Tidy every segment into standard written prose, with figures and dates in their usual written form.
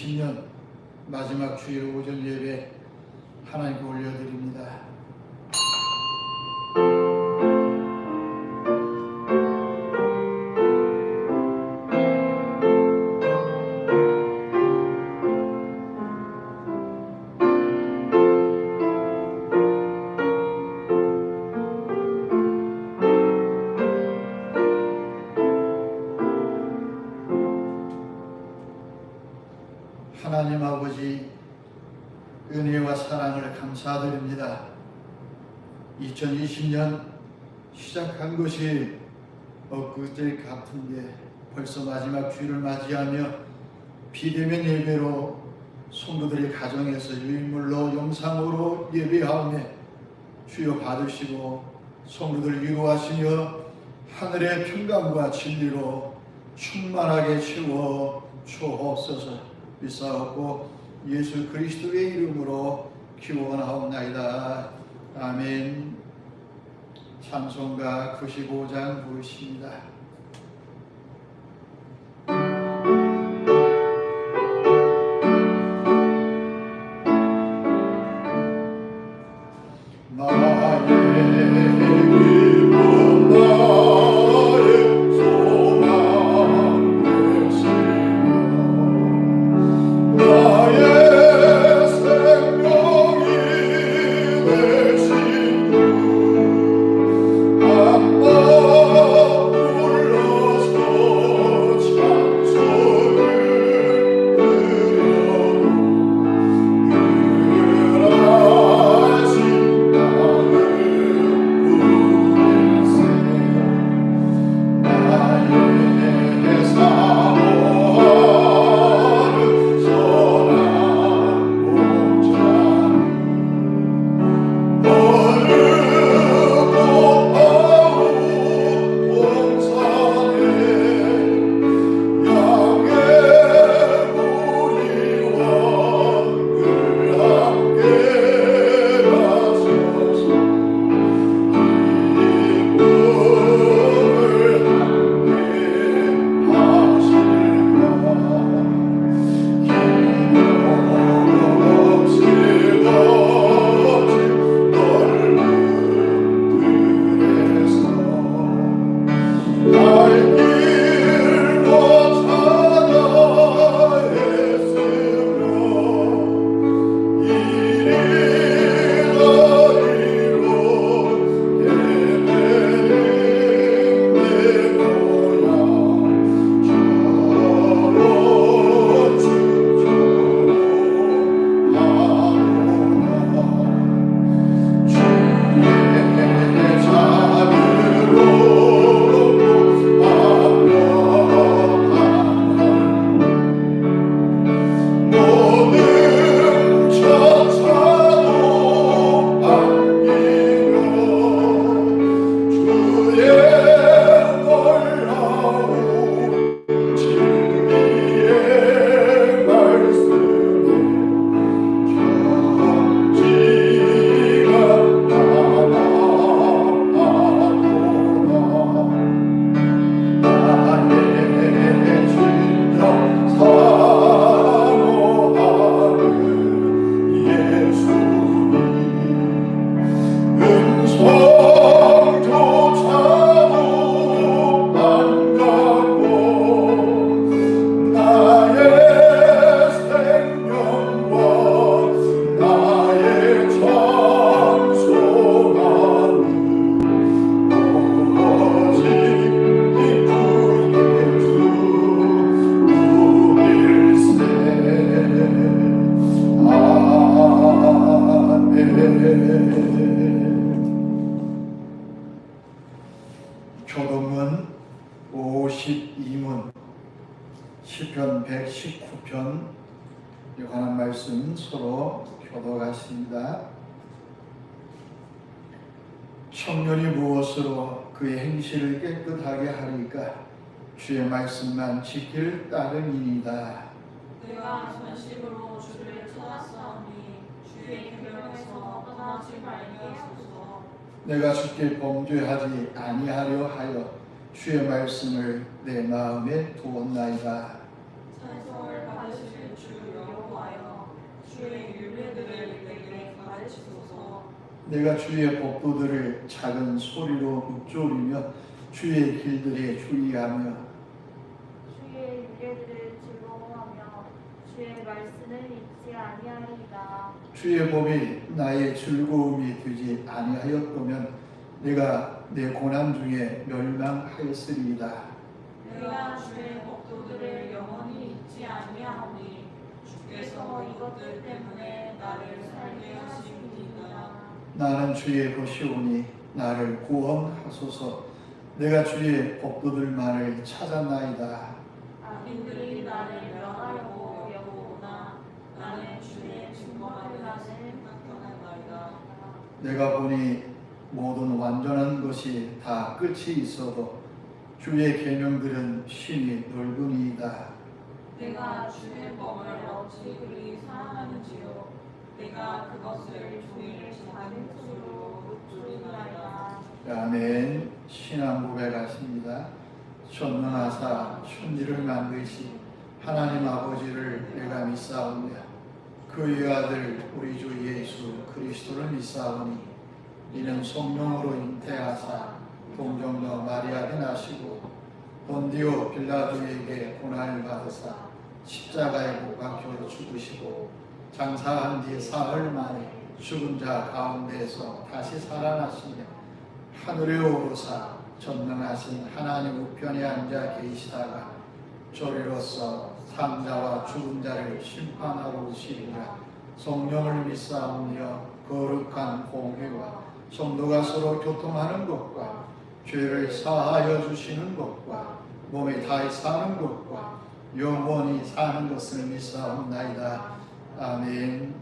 2020년 마지막 주일 오전 예배 하나님께 올려드립니다. 하나님 아버지, 은혜와 사랑을 감사드립니다. 2020년 시작한 것이 엊그제 같은데 벌써 마지막 주일을 맞이하며 비대면 예배로 성도들의 가정에서 유인물로 영상으로 예배하오며 주여 받으시고 성도들 위로하시며 하늘의 평강과 진리로 충만하게 채워 주옵소서. 믿사옵고 예수 그리스도의 이름으로 기원하옵나이다. 아멘. 찬송가 95장 부르십니다. 교독문 52문 시편 119편 관한 말씀 서로 교독하십니다. 청년이 무엇으로 그의 행실을 깨끗하게 하리까? 주의 말씀만 지킬 따름이니이다. 내가 전심으로 주를 찾았사오니 주의 계명에서 떠나지 말게 하소서. 내가 주께 범죄하지 아니하려 하여 주의 말씀을 내 마음에 두었나이다. 찬송을 받으실 주 되시소서. 내가 주의 법도들을 작은 소리로 읊조리며 주의 길들에 주의하며 주의 유례들을 즐거워하며 주의 말씀을 잊지 아니하리이다. 주의 법이 나의 즐거움이 되지 아니하였더면 내가 내 고난 중에 멸망하였으리이다. 내가 주의 법도들을 영원히 잊지 아니하오니 주께서 이것들 때문에 나를 살게 하심이니이다. 나는 주의 것이오니 나를 구원하소서. 내가 주의 법도들만을 찾았나이다. 악인들이 나를 멸하려고 여보오나 나는 주의 증거하리라는 생각하나이다. 내가 보니 모든 완전한 것이 다 끝이 있어도 주의 계명들은 심히 넓으니이다. 내가 주의 법을 어찌 그리 사랑하는지요. 내가 그것을 종일 작은 소리로 읊조리나이다. 아멘. 신앙 고백하십니다. 전능하사 천지를 만드신 하나님 아버지를 내가 믿사오며 그의 아들 우리 주 예수 그리스도를 믿사오니 이는 성령으로 잉태하사 동정녀 마리아에게 나시고 본디오 빌라도에게 고난을 받으사 십자가에 못 박혀 죽으시고 장사한 뒤 사흘 만에 죽은 자 가운데서 다시 살아나시며 하늘에 오르사 전능하신 하나님 우편에 앉아 계시다가 저리로서 산자와 죽은 자를 심판하러 오시리라. 성령을 믿사오며 거룩한 공회와 성도가 서로 교통하는 것과 죄를 사하여 주시는 것과 몸에 다히 사는 것과 영원히 사는 것을 믿사옵나이다. 아멘.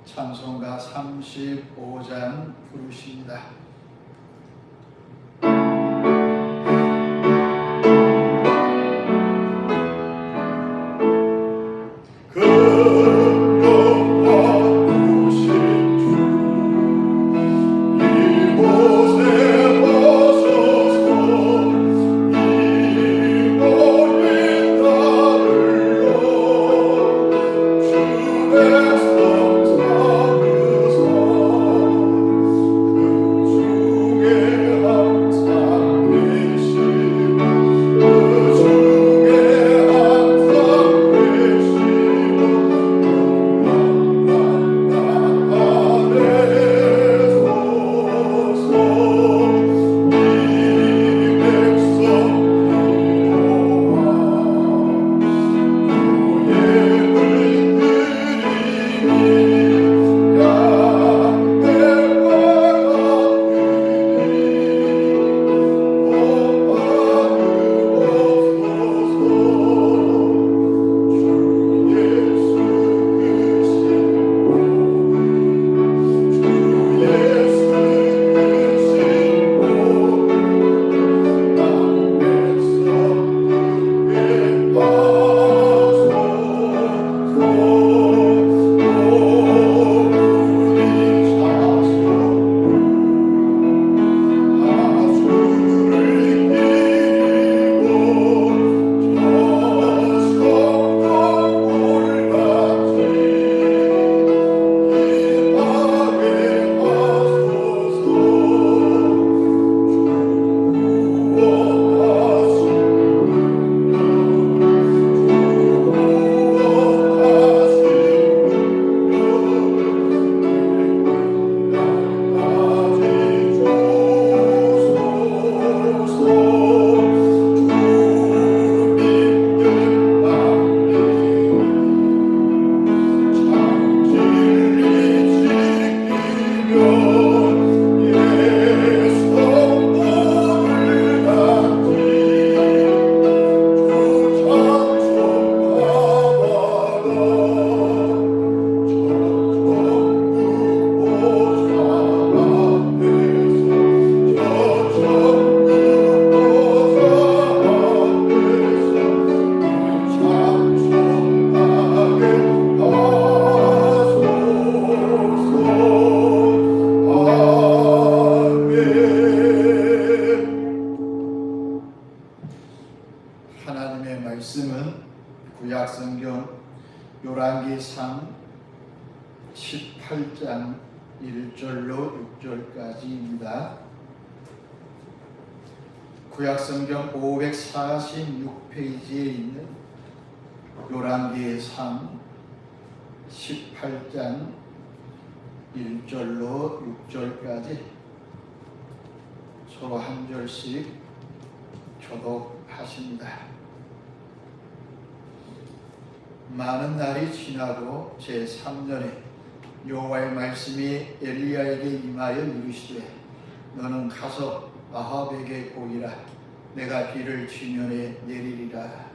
찬송가 35장 부르십니다. 18장 1절로 6절까지입니다. 구약성경 546페이지에 있는 요란계상 18장 1절로 6절까지 서로 한 절씩 교독하십니다. 많은 날이 지나고 제3년에 여호와의 말씀이 엘리야에게 임하여 이르시되 너는 가서 아합에게 보이라. 내가 비를 지면에 내리리라.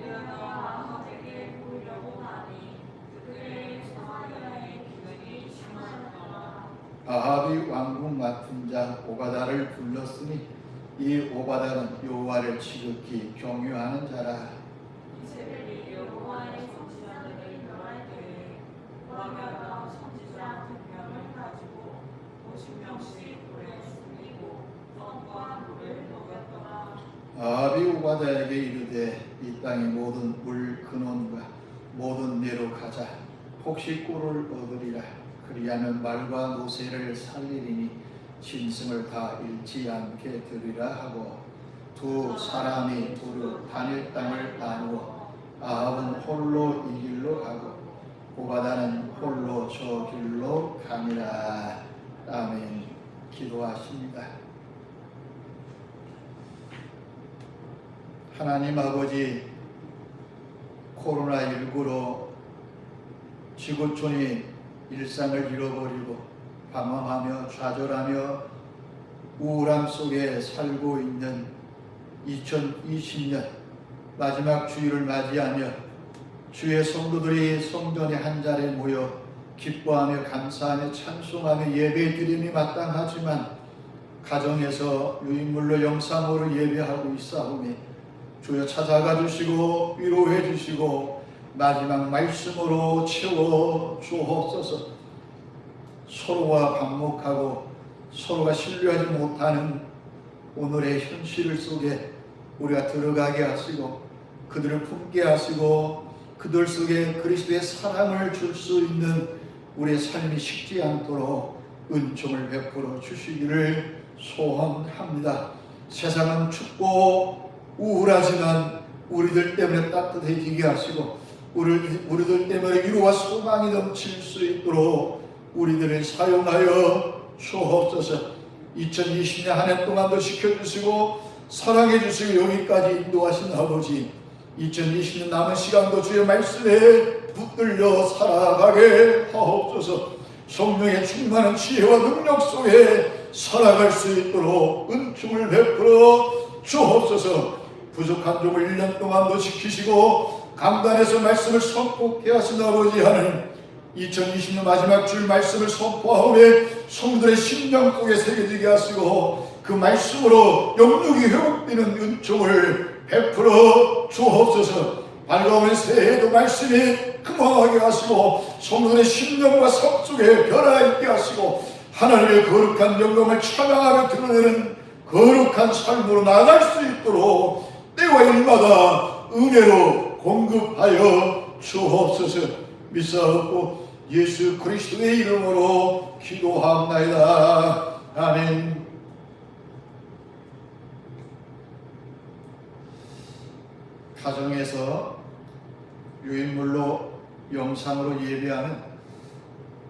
내가 아합에게 보이려고 하니 그들의 사마리아의 기근이 심하더라. 아합이 왕궁 맡은 자 오바다를 불렀으니 이 오바다는 여호와를 지극히 경유하는 자라. 이스라엘이 여호와의 선지자들을 멸할 때에 오바댜가 선지자 100명을 가지고 50명씩 돌에 숨기고 떡과 물을 먹였더라. 아합이 오바다에게 이르되 이 땅의 모든 물 근원과 모든 내로 가자. 혹시 꿀을 얻으리라. 그리하면 말과 노새를 살리리니 짐승을 다 잃지 않게 되리라 하고 두 사람이 두루 다닐 땅을 나누어 아합은 홀로 이 길로 가고 오바다는 홀로 저 길로 가니라. 아멘. 기도하십니다. 하나님 아버지, 코로나19로 지구촌이 일상을 잃어버리고 방황하며 좌절하며 우울함 속에 살고 있는 2020년 마지막 주일을 맞이하며 주의 성도들이 성전의 한 자리에 모여 기뻐하며 감사하며 찬송하며 예배드림이 마땅하지만 가정에서 유인물로 영상으로 예배하고 있사오니 주여 찾아가 주시고 위로해 주시고 마지막 말씀으로 채워 주옵소서. 서로와 반목하고 서로가 신뢰하지 못하는 오늘의 현실 속에 우리가 들어가게 하시고 그들을 품게 하시고 그들 속에 그리스도의 사랑을 줄 수 있는 우리의 삶이 식지 않도록 은총을 베풀어 주시기를 소원합니다. 세상은 춥고 우울하지만 우리들 때문에 따뜻해지게 하시고 우리들 때문에 위로와 소망이 넘칠 수 있도록 우리들을 사용하여 주옵소서. 2020년 한 해 동안도 지켜주시고 사랑해 주시고 여기까지 인도하신 아버지, 2020년 남은 시간도 주의 말씀에 붙들려 살아가게 하옵소서. 성령의 충만한 지혜와 능력 속에 살아갈 수 있도록 은총을 베풀어 주옵소서. 부족한 종을 1년 동안도 지키시고 강단에서 말씀을 선포케 하신 아버지 하나님, 2020년 마지막 줄 말씀을 선포하오매 성도들의 심령 속에 새겨지게 하시고 그 말씀으로 영육이 회복되는 은총을 베풀어 주옵소서. 밝아오는 새해에도 말씀이 금방하게 하시고 성도들의 심령과 성 속에 변화있게 하시고 하나님의 거룩한 영광을 찬양하며 드러내는 거룩한 삶으로 나아갈 수 있도록 때와 일마다 은혜로 공급하여 주옵소서. 믿사옵고 예수 그리스도의 이름으로 기도합나이다. 아멘. 가정에서 유인물로 영상으로 예배하는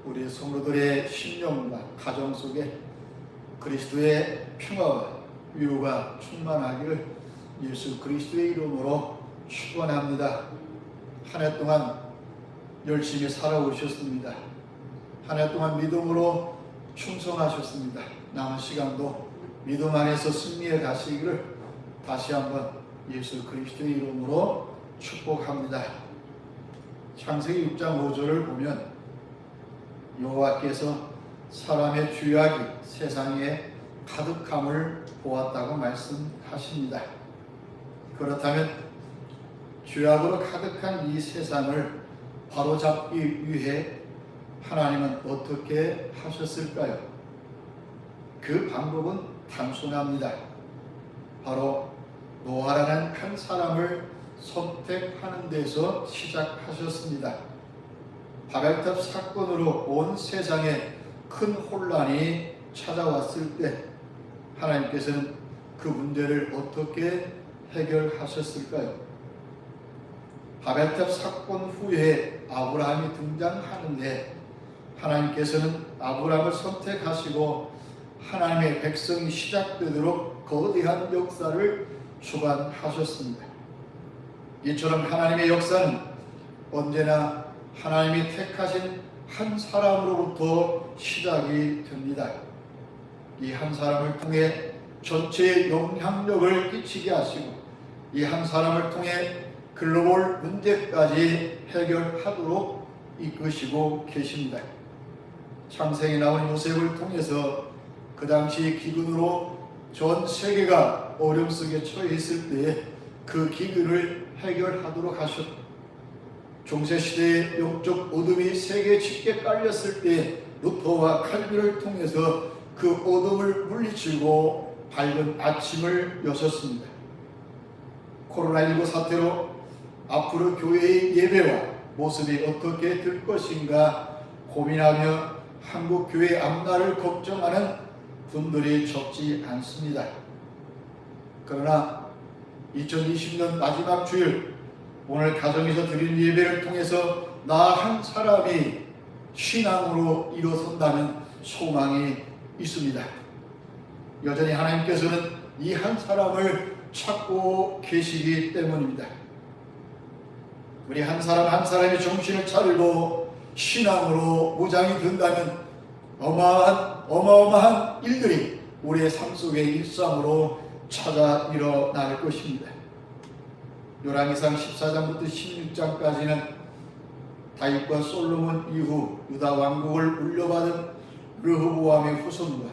우리 성도들의 심령과 가정 속에 그리스도의 평화와 위로가 충만하기를 예수 그리스도의 이름으로 축원합니다. 한 해 동안 열심히 살아오셨습니다. 한 해 동안 믿음으로 충성하셨습니다. 남은 시간도 믿음 안에서 승리해 가시기를 다시 한번 예수 그리스도의 이름으로 축복합니다. 창세기 6장 5절을 보면 여호와께서 사람의 죄악이 세상에 가득함을 보았다고 말씀하십니다. 그렇다면 죄악으로 가득한 이 세상을 바로잡기 위해 하나님은 어떻게 하셨을까요? 그 방법은 단순합니다. 바로 노아라는 한 사람을 선택하는 데서 시작하셨습니다. 바벨탑 사건으로 온 세상에 큰 혼란이 찾아왔을 때 하나님께서는 그 문제를 어떻게 해결하셨을까요? 바벨탑 사건 후에 아브라함이 등장하는데 하나님께서는 아브라함을 선택하시고 하나님의 백성이 시작되도록 거대한 역사를 주관하셨습니다. 이처럼 하나님의 역사는 언제나 하나님이 택하신 한 사람으로부터 시작이 됩니다. 이 한 사람을 통해 전체의 영향력을 끼치게 하시고 이 한 사람을 통해 글로벌 문제까지 해결하도록 이끄시고 계십니다. 창세기에 나온 요셉을 통해서 그 당시 기근으로 전 세계가 어려움 속에 처해 있을 때에 그 기근을 해결하도록 하셨고, 중세시대의 영적 어둠이 세계에 짙게 깔렸을 때 루터와 칼빈을 통해서 그 어둠을 물리치고 밝은 아침을 여셨습니다. 코로나19 사태로 앞으로 교회의 예배와 모습이 어떻게 될 것인가 고민하며 한국 교회 앞날을 걱정하는 분들이 적지 않습니다. 그러나 2020년 마지막 주일 오늘 가정에서 드리는 예배를 통해서 나 한 사람이 신앙으로 일어선다는 소망이 있습니다. 여전히 하나님께서는 이 한 사람을 찾고 계시기 때문입니다. 우리 한 사람 한 사람이 정신을 차리고 신앙으로 무장이 된다면 어마어마한 일들이 우리의 삶 속의 일상으로 찾아 일어날 것입니다. 열왕기상 14장부터 16장까지는 다윗과 솔로몬 이후 유다 왕국을 물려받은 르호보암의 후손과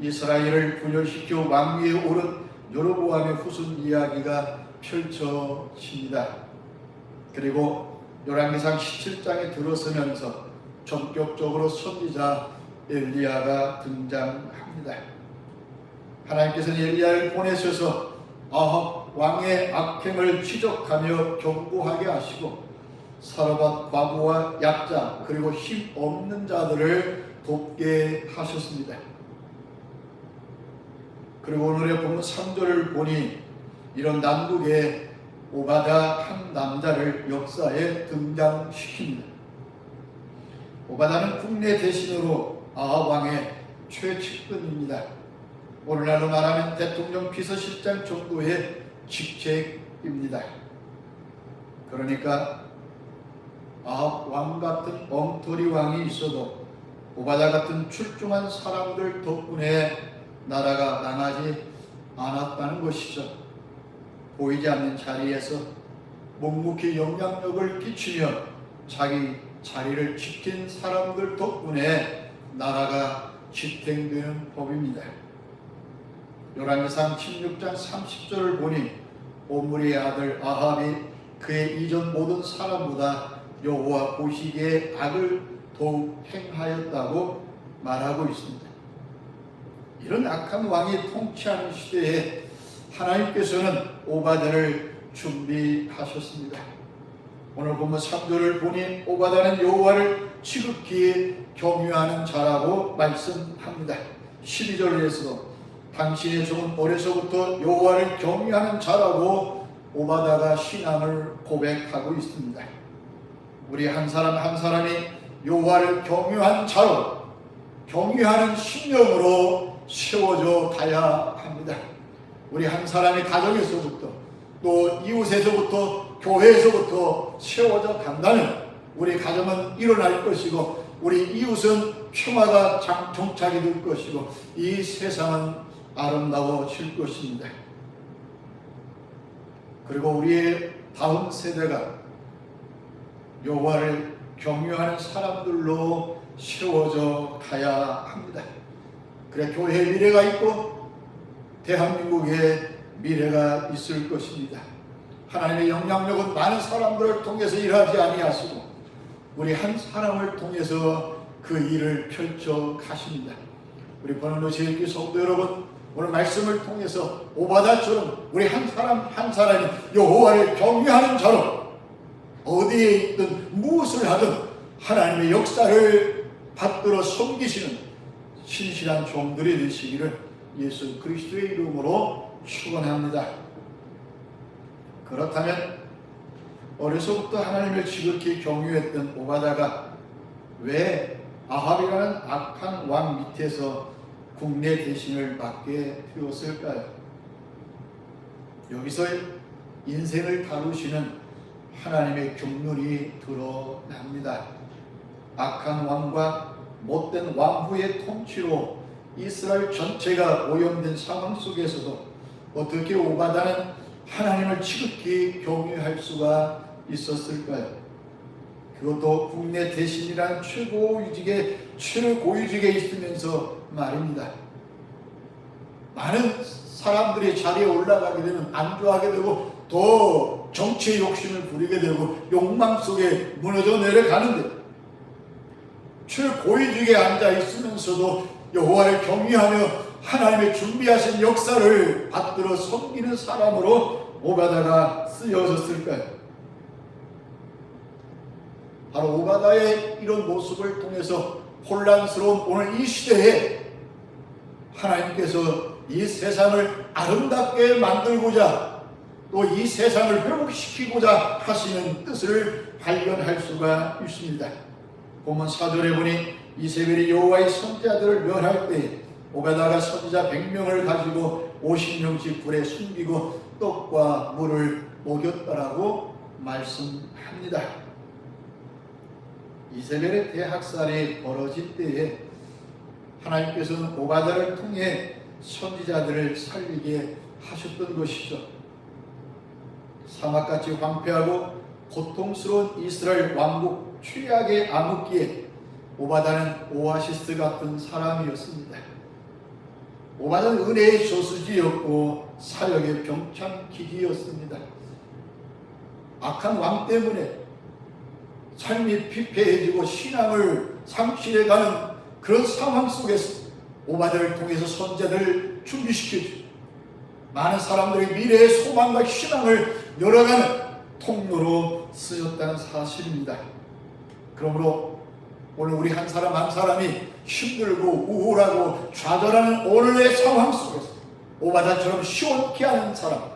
이스라엘을 분열시켜 왕위에 오른 여로보암의 후손 이야기가 펼쳐집니다. 그리고 열왕기상 17장에 들어서면서 전격적으로 선지자 엘리야가 등장합니다. 하나님께서는 엘리야를 보내셔서 아합 왕의 악행을 지적하며 경고하게 하시고 사르밧 과부와 약자 그리고 힘 없는 자들을 돕게 하셨습니다. 그리고 오늘의 본문 3절을 보니 이런 난국에 오바다 한 남자를 역사에 등장시킵니다. 오바다는 국내 대신으로 아합 왕의 최측근입니다. 오늘날로 말하면 대통령 비서실장 정도의 직책입니다. 그러니까 아합 왕 같은 엉터리 왕이 있어도 오바다 같은 출중한 사람들 덕분에 나라가 망하지 않았다는 것이죠. 보이지 않는 자리에서 묵묵히 영향력을 끼치며 자기 자리를 지킨 사람들 덕분에 나라가 지탱되는 법입니다. 열왕기상 16장 30절을 보니 오므리의 아들 아합이 그의 이전 모든 사람보다 여호와 보시기에 악을 더욱 행하였다고 말하고 있습니다. 이런 악한 왕이 통치하는 시대에 하나님께서는 오바다를 준비하셨습니다. 오늘 본문 3절을 보니 오바다는 여호와를 지극히 경유하는 자라고 말씀합니다. 12절에서도 당신의 종은 어려서부터 여호와를 경유하는 자라고 오바다가 신앙을 고백하고 있습니다. 우리 한 사람 한 사람이 여호와를 경유한 자로 경유하는 심령으로 세워져 가야 합니다. 우리 한 사람이 가정에서부터 또 이웃에서부터 교회에서부터 세워져 간다면 우리 가정은 일어날 것이고 우리 이웃은 평화가 정착이 될 것이고 이 세상은 아름다워질 것입니다. 그리고 우리의 다음 세대가 여호와를 경유하는 사람들로 세워져 가야 합니다. 그래 교회의 미래가 있고 대한민국의 미래가 있을 것입니다. 하나님의 영향력은 많은 사람들을 통해서 일하지 아니하시고 우리 한 사람을 통해서 그 일을 펼쳐 가십니다. 우리 번호로 제일기 성도 여러분, 오늘 말씀을 통해서 오바다처럼 우리 한 사람 한 사람이 여호와를 경외하는 자로 어디에 있든 무엇을 하든 하나님의 역사를 받들어 섬기시는 신실한 종들이 되시기를 예수 그리스도의 이름으로 축원합니다. 그렇다면 어려서부터 하나님을 지극히 경유했던 오바다가 왜 아합이라는 악한 왕 밑에서 국내 대신을 맡게 되었을까요? 여기서 인생을 다루시는 하나님의 경륜이 드러납니다. 악한 왕과 못된 왕후의 통치로 이스라엘 전체가 오염된 상황 속에서도 어떻게 오바다는 하나님을 지극히 경외할 수가 있었을까요? 그것도 국내 대신이란 최고위직에 있으면서 말입니다. 많은 사람들이 자리에 올라가게 되면 안주하게 되고 더 정치의 욕심을 부리게 되고 욕망 속에 무너져 내려가는데, 최고위직에 앉아 있으면서도 여호와를 경외하며 하나님의 준비하신 역사를 받들어 섬기는 사람으로 오바다가 쓰여졌을까요? 바로 오바다의 이런 모습을 통해서 혼란스러운 오늘 이 시대에 하나님께서 이 세상을 아름답게 만들고자 또 이 세상을 회복시키고자 하시는 뜻을 발견할 수가 있습니다. 보면 4절에 보니 이세벨이 여호와의 선지자들을 멸할 때 오바다가 선지자 100명을 가지고 50명씩 불에 숨기고 떡과 물을 먹였다라고 말씀합니다. 이세벨의 대학살이 벌어질 때에 하나님께서는 오바다를 통해 선지자들을 살리게 하셨던 것이죠. 사막같이 황폐하고 고통스러운 이스라엘 왕국 최악의 암흑기에 오바다는 오아시스 같은 사람이었습니다. 오바다는 은혜의 저수지였고 사역의 병참기지였습니다. 악한 왕 때문에 삶이 피폐해지고 신앙을 상실해가는 그런 상황 속에서 오바다를 통해서 선지자들을 준비시켜주고 많은 사람들의 미래의 소망과 희망을 열어가는 통로로 쓰였다는 사실입니다. 그러므로 오늘 우리 한 사람 한 사람이 힘들고 우울하고 좌절하는 오늘의 상황 속에서 오바다처럼 시원케 하는 사람,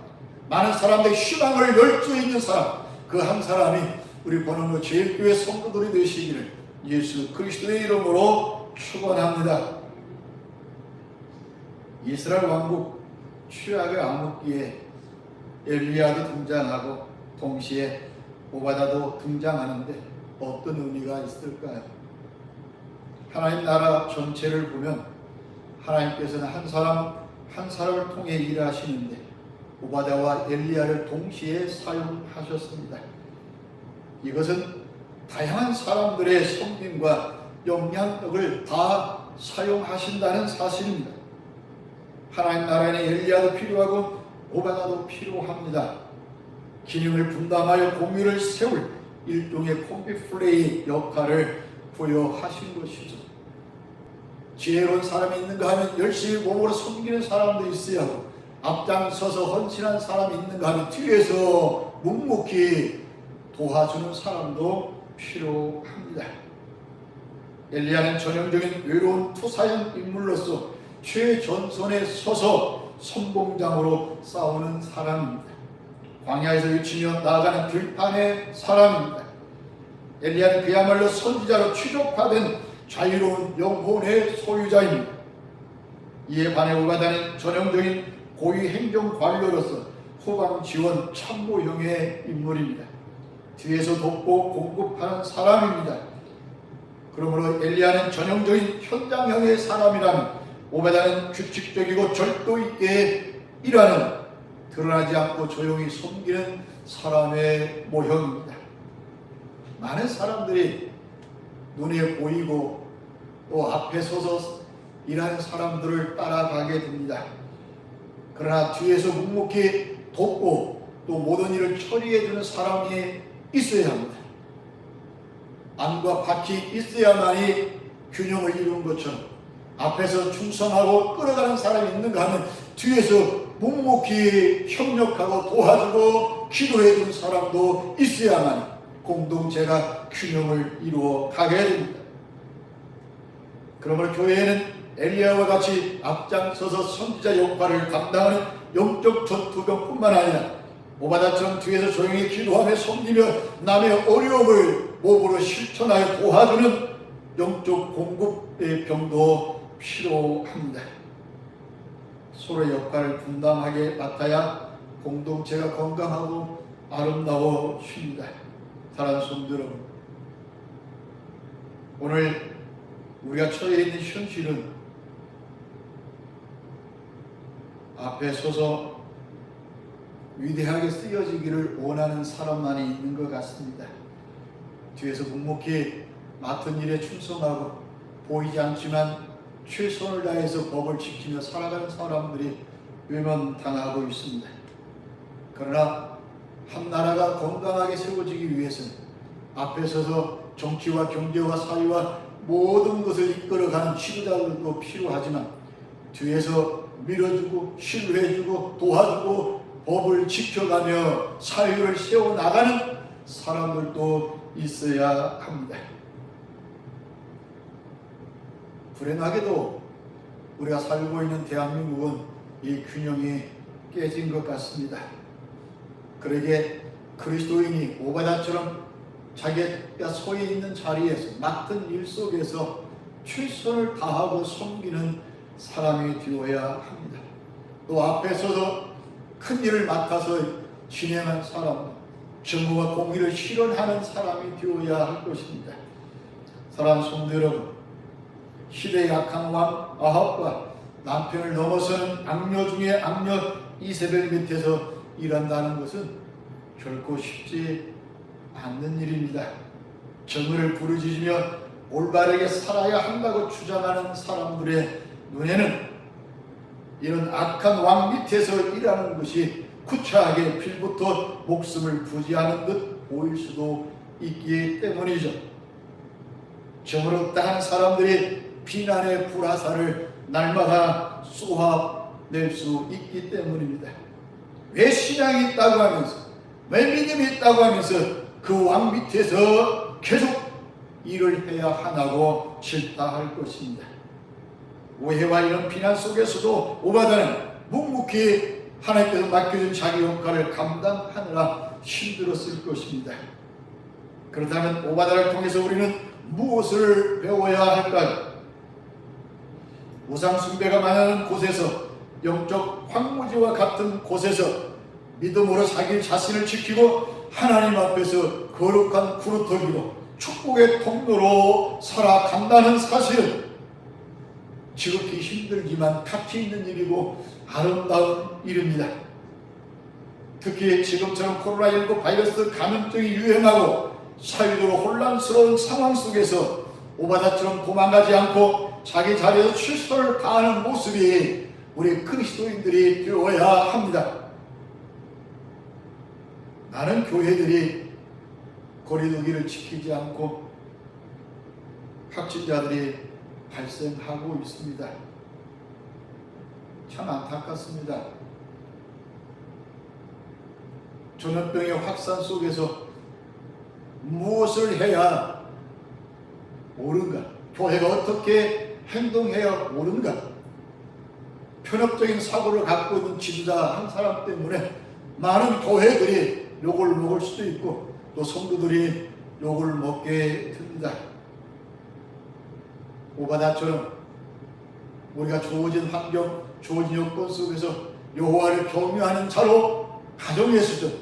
많은 사람들의 희망을 열 수 있는 사람, 그 한 사람이 우리 번원로 제일교회 성도들이 되시기를 예수 그리스도의 이름으로 축원합니다. 이스라엘 왕국 최악의 암흑기에 엘리야도 등장하고 동시에 오바다도 등장하는데 어떤 의미가 있을까요? 하나님 나라 전체를 보면 하나님께서는 한 사람을 통해 일하시는데 오바다와 엘리야를 동시에 사용하셨습니다. 이것은 다양한 사람들의 섬김과 영향력을 다 사용하신다는 사실입니다. 하나님 나라에는 엘리야도 필요하고 오바다도 필요합니다. 기능을 분담하여 공유를 세울 일종의 콤비플레이 역할을 부여하신 것이죠. 지혜로운 사람이 있는가 하면 열심히 몸으로 섬기는 사람도 있어야 하고, 앞장서서 헌신한 사람이 있는가 하면 뒤에서 묵묵히 도와주는 사람도 필요합니다. 엘리야는 전형적인 외로운 투사형 인물로서 최전선에 서서 선봉장으로 싸우는 사람입니다. 광야에서 외치며 나아가는 들판의 사람입니다. 엘리야는 그야말로 선지자로 취족화된 자유로운 영혼의 소유자입니다. 이에 반해 오바다는 전형적인 고위 행정관료로서 후방 지원 참모형의 인물입니다. 뒤에서 돕고 공급하는 사람입니다. 그러므로 엘리야는 전형적인 현장형의 사람이라면 오바다는 규칙적이고 절도 있게 일하는, 드러나지 않고 조용히 섬기는 사람의 모형입니다. 많은 사람들이 눈에 보이고 또 앞에 서서 일하는 사람들을 따라가게 됩니다. 그러나 뒤에서 묵묵히 돕고 또 모든 일을 처리해주는 사람이 있어야 합니다. 안과 밖이 있어야만이 균형을 이룬 것처럼 앞에서 충성하고 끌어가는 사람이 있는가 하면 뒤에서 묵묵히 협력하고 도와주고 기도해주는 사람도 있어야만 공동체가 균형을 이루어 가게 됩니다. 그러므로 교회에는 엘리야와 같이 앞장서서 선지자 역할을 감당하는 영적 전투병뿐만 아니라 오바다처럼 뒤에서 조용히 기도하며 섬기며 남의 어려움을 몸으로 실천하여 도와주는 영적 공급의 병도 필요합니다. 서로의 역할을 분담하게 맡아야 공동체가 건강하고 아름다워집니다. 사랑하는 성도 여러분, 오늘 우리가 처해 있는 현실은 앞에 서서 위대하게 쓰여지기를 원하는 사람만이 있는 것 같습니다. 뒤에서 묵묵히 맡은 일에 충성하고 보이지 않지만 최선을 다해서 법을 지키며 살아가는 사람들이 외면당하고 있습니다. 그러나 한 나라가 건강하게 세워지기 위해서는 앞에 서서 정치와 경제와 사회와 모든 것을 이끌어가는 지도자들도 필요하지만 뒤에서 밀어주고 신뢰해주고 도와주고 법을 지켜가며 사회를 세워나가는 사람들도 있어야 합니다. 불행하게도 우리가 살고 있는 대한민국은 이 균형이 깨진 것 같습니다. 그러기에 그리스도인이 오바다처럼 자기가 서 있는 자리에서 맡은 일 속에서 최선을 다하고 섬기는 사람이 되어야 합니다. 또 앞에 서서 큰 일을 맡아서 진행한 사람, 정의와 공의를 실현하는 사람이 되어야 할 것입니다. 사랑하는 성도 여러분, 시대의 악한 왕 아합과 남편을 넘어서는 악녀 중에 악녀 이세벨 밑에서 일한다는 것은 결코 쉽지 않는 일입니다. 정의를 부르짖으며 올바르게 살아야 한다고 주장하는 사람들의 눈에는 이런 악한 왕 밑에서 일하는 것이 구차하게 빌부터 목숨을 부지하는 듯 보일 수도 있기 때문이죠. 정의롭다 하는 사람들이 비난의 불화살을 날마다 쏘아낼 수 있기 때문입니다. 왜 신앙이 있다고 하면서, 왜 믿음이 있다고 하면서 그 왕 밑에서 계속 일을 해야 하나고 질타할 것입니다. 오해와 이런 비난 속에서도 오바다는 묵묵히 하나님께서 맡겨준 자기 역할을 감당하느라 힘들었을 것입니다. 그렇다면 오바다를 통해서 우리는 무엇을 배워야 할까요? 우상 숭배가 많은 곳에서, 영적 황무지와 같은 곳에서 믿음으로 자기 자신을 지키고 하나님 앞에서 거룩한 구루터기로 축복의 통로로 살아간다는 사실은 지극히 힘들지만 가치 있는 일이고 아름다운 일입니다. 특히 지금처럼 코로나19 바이러스 감염증이 유행하고 사회적으로 혼란스러운 상황 속에서 오바다처럼 도망가지 않고 자기 자리에서 최선을 다하는 모습이 우리 그리스도인들이 되어야 합니다. 많은 교회들이 거리두기를 지키지 않고 확진자들이 발생하고 있습니다. 참 안타깝습니다. 전염병의 확산 속에서 무엇을 해야 옳은가? 교회가 어떻게 행동해야 옳은가? 편협적인 사고를 갖고 있는 지도자 한 사람 때문에 많은 교회들이 욕을 먹을 수도 있고 또 성도들이 욕을 먹게 됩니다. 오바다처럼 우리가 주어진 환경, 주어진 여건 속에서 여호와를 경외하는 자로 가정에서도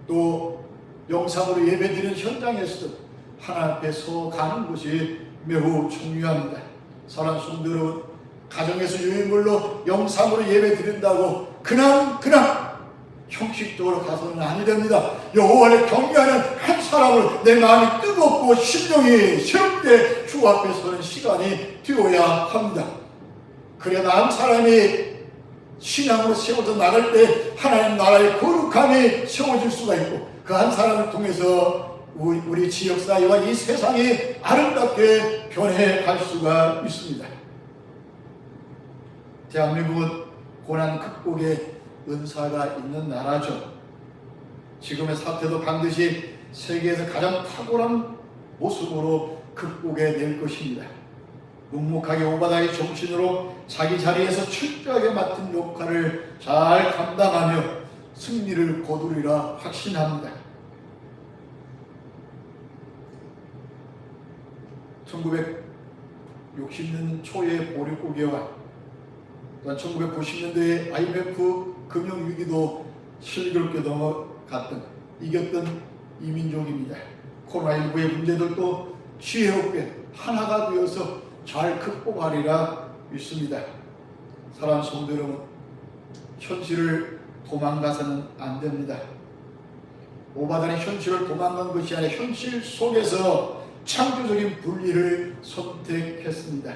또 영상으로 예배드리는 현장에서도 하나님 앞에 서 가는 것이 매우 중요합니다. 사랑하는 성도 여러분, 가정에서 유인물로 영상으로 예배드린다고 그냥 형식적으로 가서는 아니 됩니다. 여호와를 경외하는 한 사람으로 내 마음이 뜨겁고 심령이 새롭게 주 앞에 서는 시간이 되어야 합니다. 그래야 한 사람이 신앙으로 세워져 나갈 때 하나님 나라의 거룩함이 세워질 수가 있고 그 한 사람을 통해서 우리 지역사회와 이 세상이 아름답게 변해갈 수가 있습니다. 대한민국은 고난 극복의 은사가 있는 나라죠. 지금의 사태도 반드시 세계에서 가장 탁월한 모습으로 극복해낼 것입니다. 묵묵하게 오바다의 정신으로 자기 자리에서 철저하게 맡은 역할을 잘 감당하며 승리를 거두리라 확신합니다. 1960년 초의 보릿고개와 또한 1990년대의 IMF 금융위기도 슬기롭게 넘어갔던 이겼던 이민족입니다. 코로나19의 문제들도 지혜롭게 하나가 되어서 잘 극복하리라 믿습니다. 사랑하는 성도 여러분, 현실을 도망가서는 안 됩니다. 오바다는 현실을 도망간 것이 아니라 현실 속에서 창조적인 분리를 선택했습니다.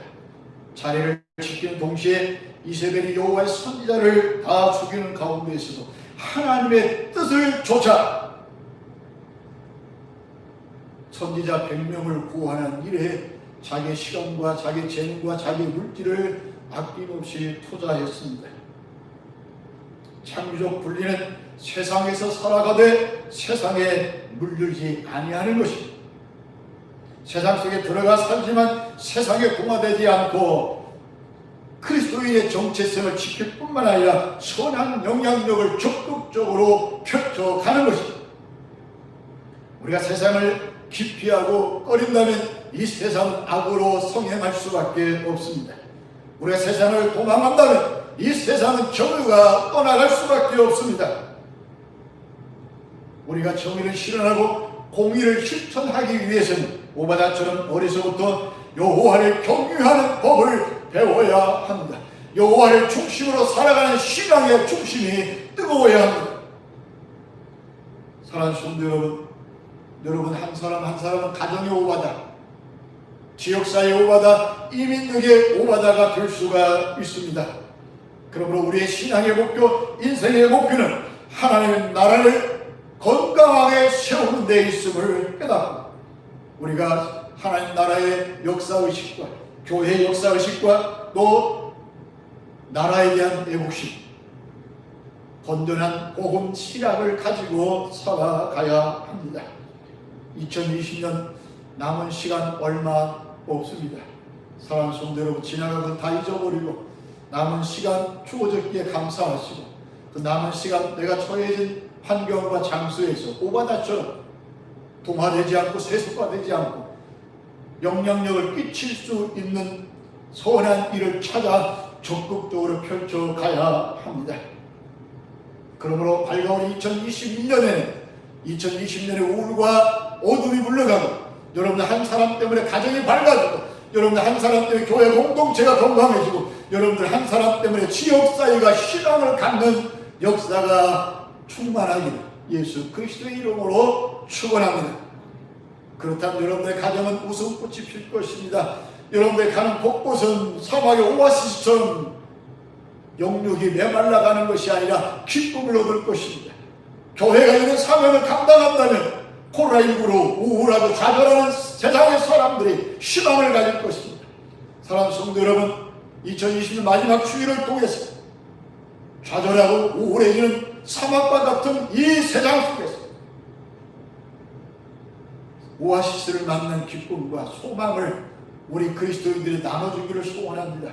자리를 지키는 동시에 이세벨이 여호와의 선지자를 다 죽이는 가운데 있어서 하나님의 뜻을 쫓아 선지자 100명을 구하는 일에 자기의 시간과 자기의 재능과 자기의 물질을 아낌없이 투자했습니다. 창조적 분리는 세상에서 살아가되 세상에 물들지 아니하는 것입니다. 세상 속에 들어가 살지만 세상에 공화되지 않고 그리스도인의 정체성을 지킬 뿐만 아니라 선한 영향력을 적극적으로 펼쳐가는 것입니다. 우리가 세상을 기피하고 꺼린다면 이 세상은 악으로 성행할 수밖에 없습니다. 우리가 세상을 도망간다면 이 세상은 정의가 떠나갈 수밖에 없습니다. 우리가 정의를 실현하고 공의를 실천하기 위해서는 오바다처럼 어려서부터 여호와를 경유하는 법을 배워야 합니다. 여호와를 중심으로 살아가는 신앙의 중심이 뜨거워야 합니다. 사랑하는 성도 여러분 한 사람 한 사람은 가정의 오바다, 지역사회의 오바다, 이민족의 오바다가 될 수가 있습니다. 그러므로 우리의 신앙의 목표, 인생의 목표는 하나님의 나라를 건강하게 세우는 데 있음을 깨닫고 우리가 하나님 나라의 역사의식과 교회의 역사의식과 또 나라에 대한 애국심, 건전한 복음 신학을 가지고 살아가야 합니다. 2020년 남은 시간 얼마 없습니다. 사랑하는 성도 여러분, 지나간 건 다 잊어버리고 남은 시간 주어졌기에 감사하시고 그 남은 시간 내가 처해진 환경과 장소에서 오바다처럼 동화되지 않고 세속화되지 않고 영향력을 끼칠 수 있는 선한 일을 찾아 적극적으로 펼쳐가야 합니다. 그러므로 밝아오는 2020년에 우울과 어둠이 물러가고 여러분들 한 사람 때문에 가정이 밝아지고 여러분들 한 사람 때문에 교회 공동체가 건강해지고 여러분들 한 사람 때문에 지역사회가 신앙을 갖는 역사가 충만하기를 예수 그리스도의 이름으로 축원합니다. 그렇다면 여러분들의 가정은 웃음꽃이 필 것입니다. 여러분들이 가는 곳곳은 사막의 오아시스처럼 영육이 메말라가는 것이 아니라 기쁨을 얻을 것입니다. 교회가 이런 사명을 감당한다면 코로나19로 우울하고 좌절하는 세상의 사람들이 희망을 가질 것입니다. 사랑하는 성도 여러분, 2020년 마지막 주일을 통해서 좌절하고 우울해지는 사막과 같은 이 세상 속에서 오아시스를 만난 기쁨과 소망을 우리 그리스도인들이 나눠주기를 소원합니다.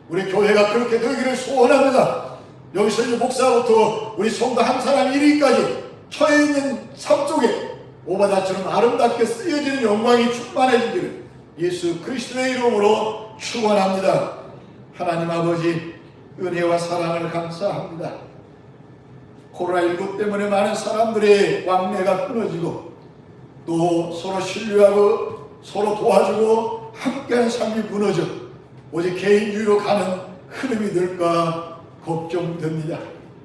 우리 교회가 그렇게 되기를 소원합니다. 여기서 이제 목사부터 우리 성도 한 사람 1위까지 처해 있는 삶 속에 오바다처럼 아름답게 쓰여지는 영광이 충만해지기를 예수 그리스도의 이름으로 축원합니다. 하나님 아버지, 은혜와 사랑을 감사합니다. 코로나19 때문에 많은 사람들의 왕래가 끊어지고 또 서로 신뢰하고 서로 도와주고 함께하는 삶이 무너져 오직 개인주의로 가는 흐름이 될까 걱정됩니다.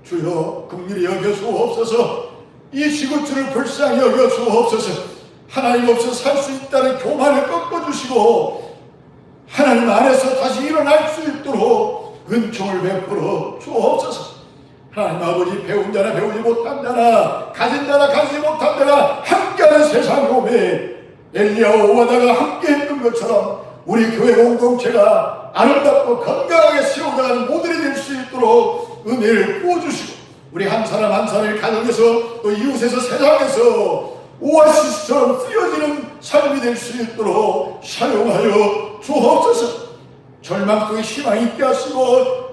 주여 긍휼히 여겨주옵소서. 이 지구촌을 불쌍히 여겨주옵소서. 하나님 없어 살 수 있다는 교만을 꺾어주시고 하나님 안에서 다시 일어날 수 있도록 은총을 베풀어 주옵소서. 하나님 아버지, 배운 자나 배우지 못한 자나 가진 자나 가지지 못한 자가 함께하는 세상 오매 엘리야와 오바다가 함께했던 것처럼 우리 교회 공동체가 아름답고 건강하게 세워나가는 모델이 될 수 있도록 은혜를 부어주시고 우리 한 사람 한 사람의 가정에서 또 이웃에서 세상에서 오아시스처럼 쓰여지는 삶이 될 수 있도록 사용하여 주옵소서. 절망 속에 희망이 있게 하시고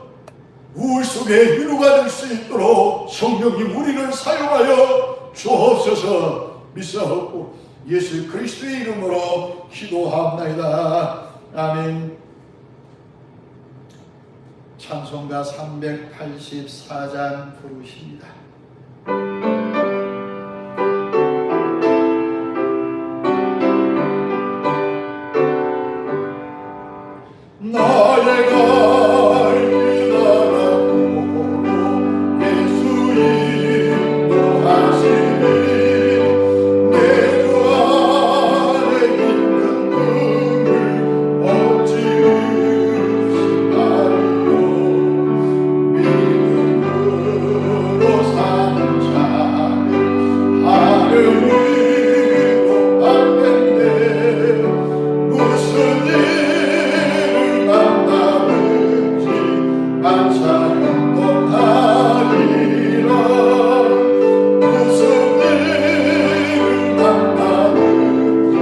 우울 속에 위로가 될 수 있도록 성령님 우리를 사용하여 주옵소서. 믿사옵고 예수 그리스도의 이름으로 기도합나이다. 아멘. 찬송가 384장 부르십니다. 나의 갈 기다라고 예수 인도하시니 내 주 안에 있는 꿈을 엎지으시나리요. 믿음으로 사는 자는 하늘을 받겠네. 무슨 일을 만나든지 만사 형통하리라. 무슨 일을 만나든지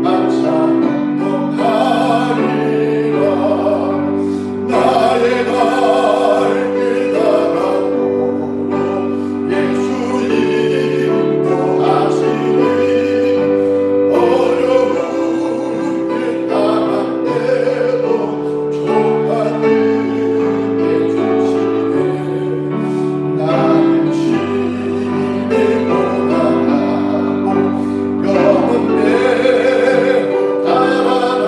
만사 형통하리라. 나의 갈 길 따라오고 예수 인도하시니 어려운 길 따라 때도 족한 은혜 주시네. 나는 심히 고단하고 영은 매우 달아나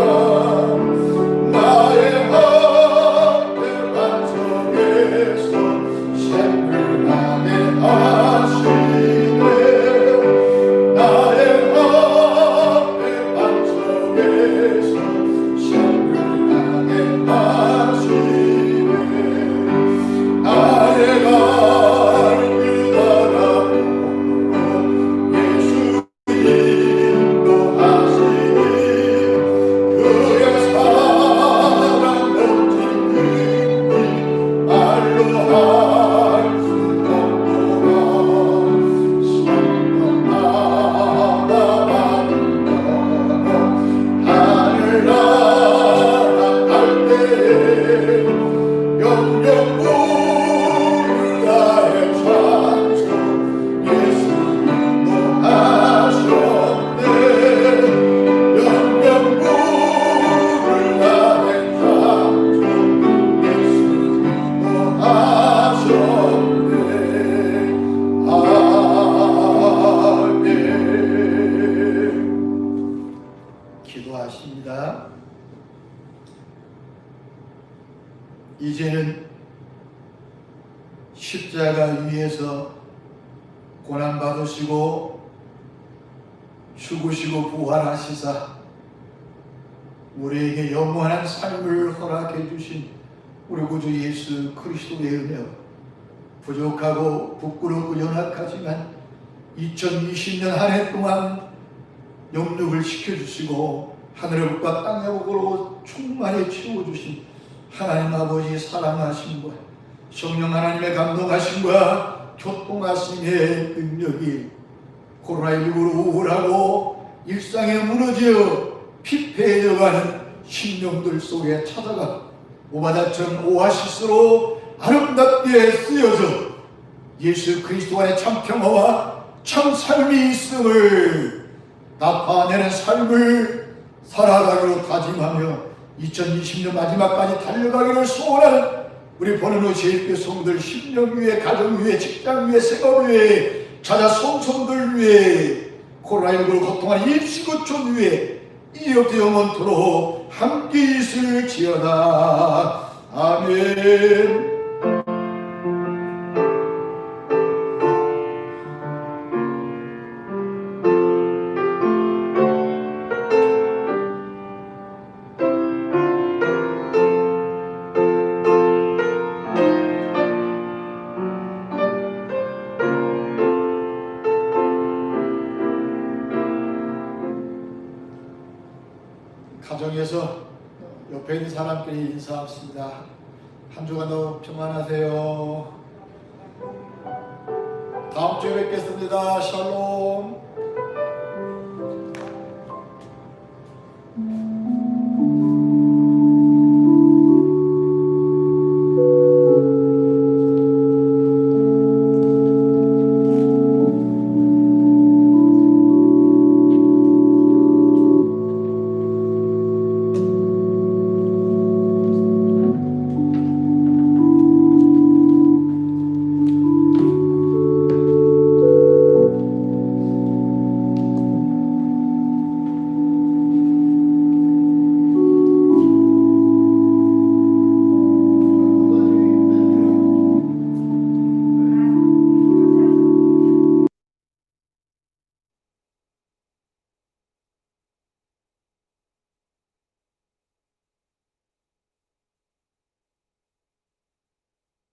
나의 앞에 반석에서 샘플나게 하시네. 나의 앞에 반석에서 샘플나게 하시네. 나의 갈 길 따라오고 예수 인도하시니 그의 사랑 넘친 긍휼 말로 할 수 없도록 성령마다 받는 하늘나라 갈 때에 영영 부를 나의 찬송 예수 인도하셨네. 영영 부를 나의 찬송 예수 인도하셨네. 아멘. 기도하십니다. 이제는 십자가 위에서 고난받으시고 죽으시고 부활하시사 우리에게 영원한 삶을 허락해 주신 우리 구주 예수 그리스도의 은혜와 부족하고 부끄럽고 연약하지만 2020년 한 해 동안 영육을 시켜주시고 하늘의 복과 땅의 복으로 충만히 채워주신 하나님 아버지의 사랑하심과 성령 하나님의 감동하심과 교통하심의 능력이 코로나19로 우울하고 일상에 무너져 피폐해져가는 심령들 속에 찾아가 오바다천 오아시스로 아름답게 쓰여져 예수 그리스도 안에 참 평화와 참 삶이 있음을 나타내는 삶을 살아가기로 다짐하며 2020년 마지막까지 달려가기를 소원하는 우리 보는 제일교회 성도들 10년 위에 가정 위에 직장 위에 생업 위에 자자 성성들 위에 코로나19로 고통하는 임시구촌 위에 이렇게 영원토록 함께 있을지어다. 아멘. 가정에서 옆에 있는 사람끼리 인사합시다. 한 주간도 평안하세요. 다음 주에 뵙겠습니다. 샬롬.